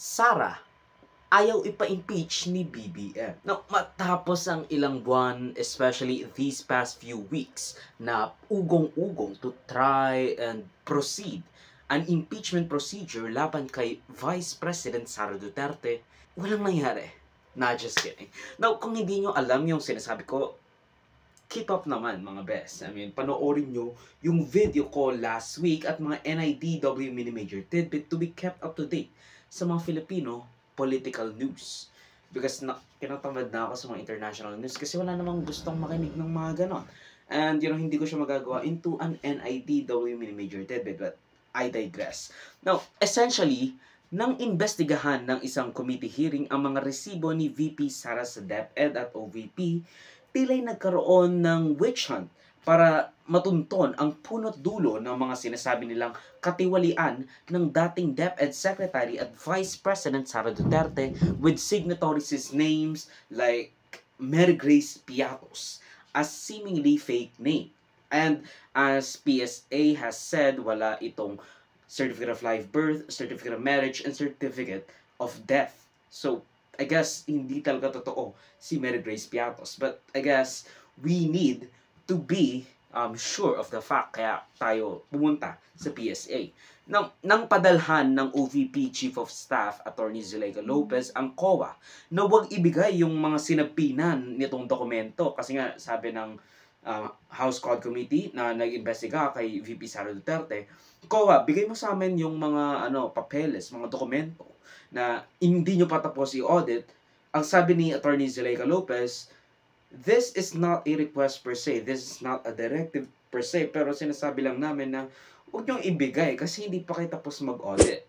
Sara, ayaw ipa-impeach ni BBM. Now, matapos ang ilang buwan, especially these past few weeks, na ugong-ugong to try and proceed an impeachment procedure laban kay Vice President Sara Duterte, walang nangyari. Nah, just kidding. Now, kung hindi nyo alam yung sinasabi ko, keep up naman mga best. I mean, panoorin nyo yung video ko last week at mga NIDW Mini Major Tidbit to be kept up to date sa mga Filipino political news. Because kinatamad na ako sa mga international news kasi wala namang gustong makinig ng mga ganon. And hindi ko siya magagawa into an NIDW Mini Major Tidbit, but I digress. Now, essentially, nang imbestigahan ng isang committee hearing ang mga resibo ni VP Sara sa DepEd at OVP, tila'y nagkaroon ng witch hunt para matunton ang punot dulo ng mga sinasabi nilang katiwalian ng dating DepEd Secretary at Vice President Sara Duterte with signatories' names like Mary Grace Piatos, a seemingly fake name. And as PSA has said, wala itong certificate of live birth, certificate of marriage, and certificate of death. So, I guess, hindi talaga totoo si Mary Grace Piatos. But, I guess, we need to be sure of the fact. Kaya tayo pumunta sa PSA. Nang padalhan ng OVP Chief of Staff, Attorney Zuleika Lopez, ang COA, na huwag ibigay yung mga sinapinan nitong dokumento. Kasi nga, sabi ng House Code Committee na nag-investiga kay VP Sara Duterte, COA, bigay mo sa amin yung mga papeles, mga dokumento na hindi nyo patapos i-audit. Ang sabi ni Attorney Zuleika Lopez, this is not a request per se, this is not a directive per se, pero sinasabi lang namin na huwag nyo ibigay kasi hindi pa kayo tapos mag-audit.